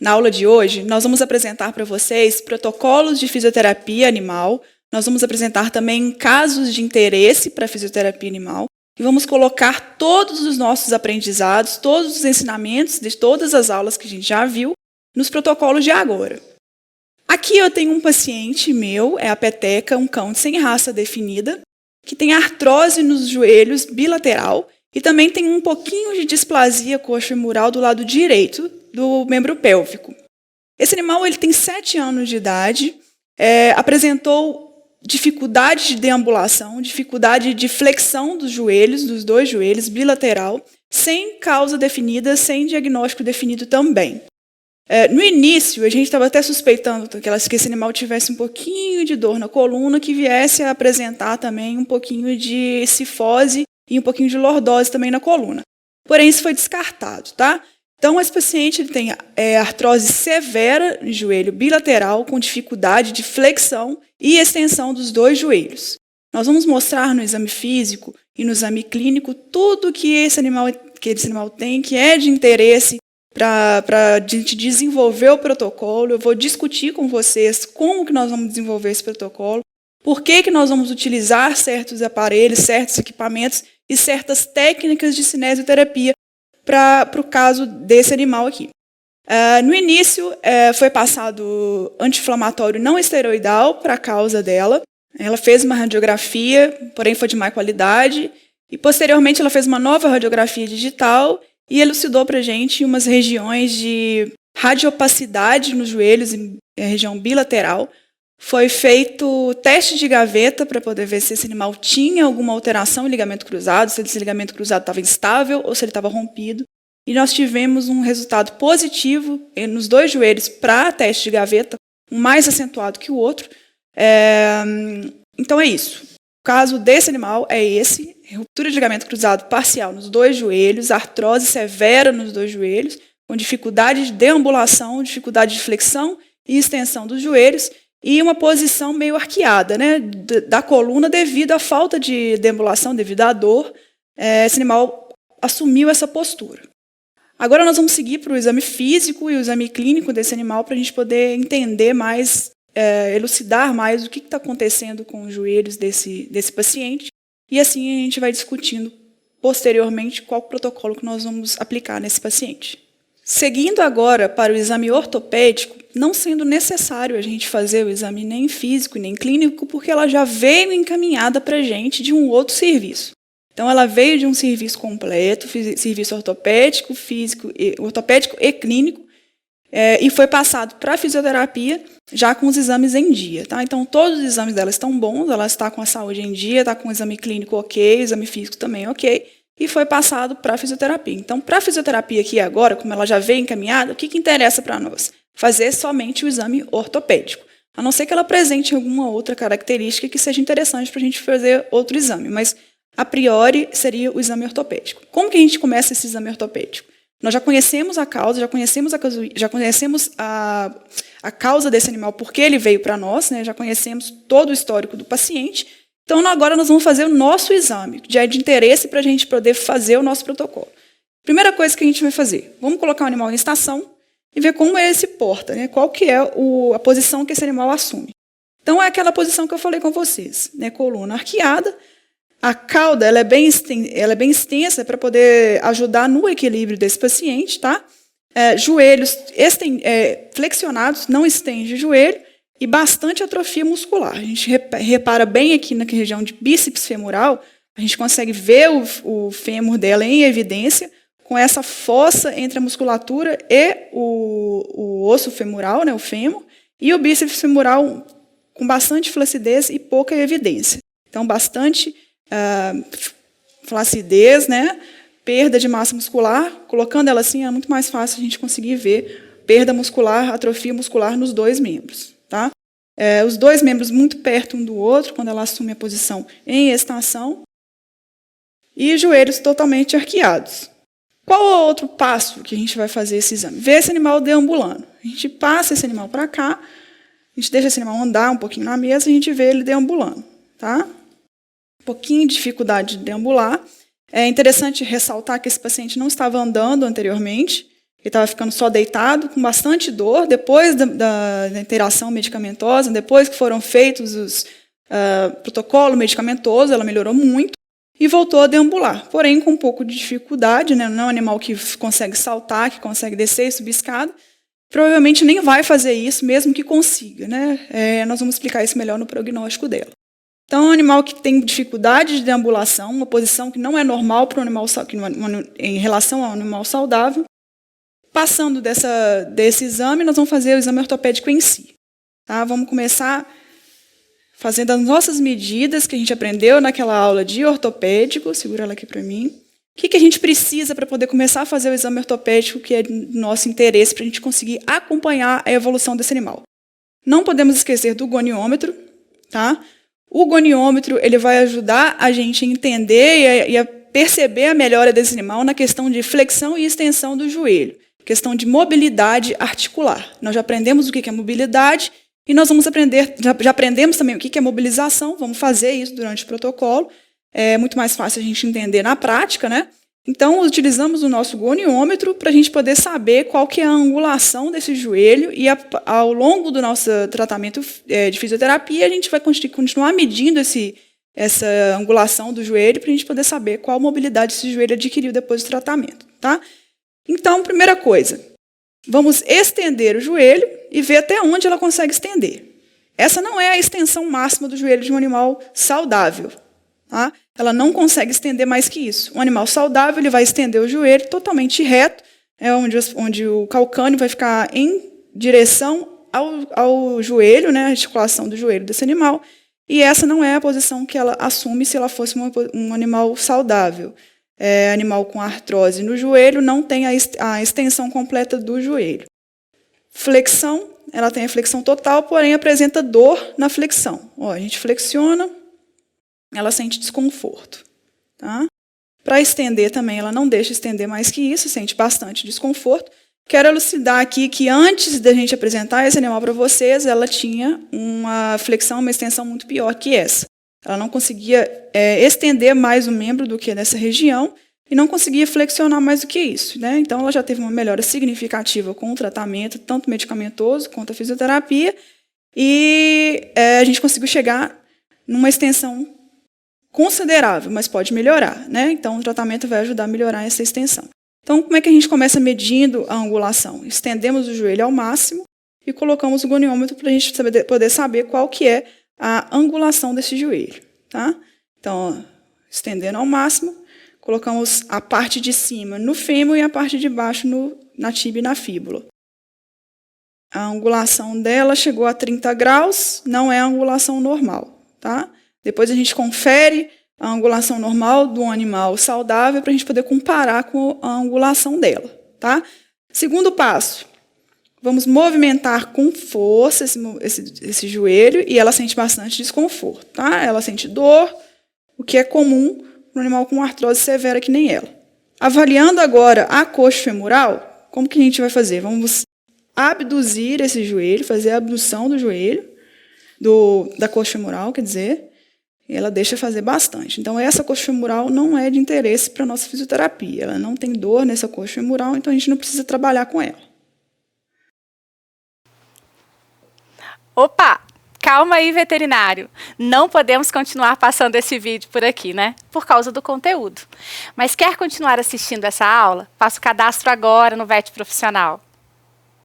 Na aula de hoje, nós vamos apresentar para vocês protocolos de fisioterapia animal, nós vamos apresentar também casos de interesse para a fisioterapia animal e vamos colocar todos os nossos aprendizados, todos os ensinamentos de todas as aulas que a gente já viu nos protocolos de agora. Aqui eu tenho um paciente meu, é a Peteca, um cão sem raça definida, que tem artrose nos joelhos bilateral e também tem um pouquinho de displasia coxofemoral do lado direito do membro pélvico. Esse animal ele tem 7 anos de idade, apresentou dificuldade de deambulação, dificuldade de flexão dos joelhos, dos 2 joelhos, bilateral, sem causa definida, sem diagnóstico definido também. No início, a gente estava até suspeitando que esse animal tivesse um pouquinho de dor na coluna, que viesse a apresentar também um pouquinho de cifose e um pouquinho de lordose também na coluna. Porém, isso foi descartado, tá? Então, esse paciente ele tem artrose severa no joelho bilateral, com dificuldade de flexão e extensão dos 2 joelhos. Nós vamos mostrar no exame físico e no exame clínico tudo que esse animal tem, que é de interesse para a gente desenvolver o protocolo. Eu vou discutir com vocês como que nós vamos desenvolver esse protocolo, por que nós vamos utilizar certos aparelhos, certos equipamentos e certas técnicas de cinesioterapia para o caso desse animal aqui. No início, foi passado anti-inflamatório não esteroidal para a causa dela. Ela fez uma radiografia, porém foi de má qualidade, e posteriormente ela fez uma nova radiografia digital e elucidou para a gente umas regiões de radiopacidade nos joelhos, em região bilateral. Foi feito teste de gaveta para poder ver se esse animal tinha alguma alteração em ligamento cruzado, se esse ligamento cruzado estava instável ou se ele estava rompido. E nós tivemos um resultado positivo nos 2 joelhos para teste de gaveta, um mais acentuado que o outro. Então é isso. O caso desse animal é esse: ruptura de ligamento cruzado parcial nos 2 joelhos, artrose severa nos 2 joelhos, com dificuldade de deambulação, dificuldade de flexão e extensão dos joelhos, e uma posição meio arqueada, né, da coluna devido à falta de deambulação, devido à dor. Esse animal assumiu essa postura. Agora nós vamos seguir para o exame físico e o exame clínico desse animal para a gente poder entender mais, elucidar mais o que está acontecendo com os joelhos desse paciente, e assim a gente vai discutindo posteriormente qual protocolo que nós vamos aplicar nesse paciente. Seguindo agora para o exame ortopédico, não sendo necessário a gente fazer o exame nem físico nem clínico, porque ela já veio encaminhada para a gente de um outro serviço. Então, ela veio de um serviço completo, serviço ortopédico, físico, ortopédico e clínico, e foi passado para a fisioterapia já com os exames em dia. Tá? Então, todos os exames dela estão bons, ela está com a saúde em dia, está com o exame clínico ok, o exame físico também ok, e foi passado para a fisioterapia. Então, para a fisioterapia aqui agora, como ela já veio encaminhada, o que interessa para nós? Fazer somente o exame ortopédico. A não ser que ela apresente alguma outra característica que seja interessante para a gente fazer outro exame, mas a priori seria o exame ortopédico. Como que a gente começa esse exame ortopédico? Nós já conhecemos a causa, já conhecemos a causa desse animal, porque ele veio para nós, né? Já conhecemos todo o histórico do paciente. Então, agora nós vamos fazer o nosso exame, que já é de interesse para a gente poder fazer o nosso protocolo. Primeira coisa que a gente vai fazer, vamos colocar o animal em estação e ver como ele se porta, né? Qual que é a posição que esse animal assume. Então, é aquela posição que eu falei com vocês, né? Coluna arqueada, a cauda ela é bem extensa para poder ajudar no equilíbrio desse paciente, tá? Joelhos flexionados, não estende o joelho, e bastante atrofia muscular. A gente repara bem aqui na região de bíceps femoral, a gente consegue ver o fêmur dela em evidência, com essa fossa entre a musculatura e o osso femoral, né, o fêmur, e o bíceps femoral com bastante flacidez e pouca evidência. Então, bastante flacidez, né, perda de massa muscular. Colocando ela assim, é muito mais fácil a gente conseguir ver perda muscular, atrofia muscular nos 2 membros. Tá? Os 2 membros muito perto um do outro, quando ela assume a posição em extensão, e joelhos totalmente arqueados. Qual é o outro passo que a gente vai fazer esse exame? Ver esse animal deambulando. A gente passa esse animal para cá, a gente deixa esse animal andar um pouquinho na mesa e a gente vê ele deambulando. Tá? Um pouquinho de dificuldade de deambular. É interessante ressaltar que esse paciente não estava andando anteriormente, Ele estava ficando só deitado, com bastante dor, depois da interação medicamentosa, depois que foram feitos os protocolo medicamentoso, ela melhorou muito e voltou a deambular, porém com um pouco de dificuldade, né? Não é um animal que consegue saltar, que consegue descer e subir escada, provavelmente nem vai fazer isso, mesmo que consiga, né? Nós vamos explicar isso melhor no prognóstico dela. Então, é um animal que tem dificuldade de deambulação, uma posição que não é normal para um animal em relação ao animal saudável. Passando desse exame, nós vamos fazer o exame ortopédico em si. Tá? Vamos começar fazendo as nossas medidas que a gente aprendeu naquela aula de ortopédico. Segura ela aqui para mim. O que a gente precisa para poder começar a fazer o exame ortopédico, que é do nosso interesse, para a gente conseguir acompanhar a evolução desse animal? Não podemos esquecer do goniômetro. Tá? O goniômetro ele vai ajudar a gente a entender e a perceber a melhora desse animal na questão de flexão e extensão do joelho, questão de mobilidade articular. Nós já aprendemos o que é mobilidade e nós vamos aprender, já aprendemos também o que é mobilização, vamos fazer isso durante o protocolo. É muito mais fácil a gente entender na prática, né? Então, utilizamos o nosso goniômetro para a gente poder saber qual que é a angulação desse joelho e ao longo do nosso tratamento de fisioterapia, a gente vai continuar medindo essa angulação do joelho para a gente poder saber qual mobilidade esse joelho adquiriu depois do tratamento. Tá? Então, primeira coisa, vamos estender o joelho e ver até onde ela consegue estender. Essa não é a extensão máxima do joelho de um animal saudável. Tá? Ela não consegue estender mais que isso. Um animal saudável ele vai estender o joelho totalmente reto, onde o calcâneo vai ficar em direção ao joelho, né, a articulação do joelho desse animal, e essa não é a posição que ela assume se ela fosse um animal saudável. Animal com artrose no joelho não tem a extensão completa do joelho. Flexão, ela tem a flexão total, porém apresenta dor na flexão. A gente flexiona, ela sente desconforto. Tá? Para estender também, ela não deixa estender mais que isso, sente bastante desconforto. Quero elucidar aqui que antes da gente apresentar esse animal para vocês, ela tinha uma flexão, uma extensão muito pior que essa. Ela não conseguia estender mais o membro do que nessa região e não conseguia flexionar mais do que isso. Né? Então, ela já teve uma melhora significativa com o tratamento, tanto medicamentoso quanto a fisioterapia, e a gente conseguiu chegar numa extensão considerável, mas pode melhorar. Né? Então, o tratamento vai ajudar a melhorar essa extensão. Então, como é que a gente começa medindo a angulação? Estendemos o joelho ao máximo e colocamos o goniômetro para a gente poder saber qual que é a angulação desse joelho. Tá? Então, estendendo ao máximo, colocamos a parte de cima no fêmur e a parte de baixo na tíbia e na fíbula. A angulação dela chegou a 30 graus, não é a angulação normal. Tá? Depois a gente confere a angulação normal do animal saudável para a gente poder comparar com a angulação dela. Tá? Segundo passo, vamos movimentar com força esse joelho e ela sente bastante desconforto. Tá? Ela sente dor, o que é comum para um animal com artrose severa que nem ela. Avaliando agora a coxa femoral, como que a gente vai fazer? Vamos abduzir esse joelho, fazer a abdução do joelho, da coxa femoral, quer dizer, e ela deixa fazer bastante. Então, essa coxa femoral não é de interesse para a nossa fisioterapia. Ela não tem dor nessa coxa femoral, então a gente não precisa trabalhar com ela. Opa! Calma aí, veterinário. Não podemos continuar passando esse vídeo por aqui, né? Por causa do conteúdo. Mas quer continuar assistindo essa aula? Faça o cadastro agora no VET Profissional.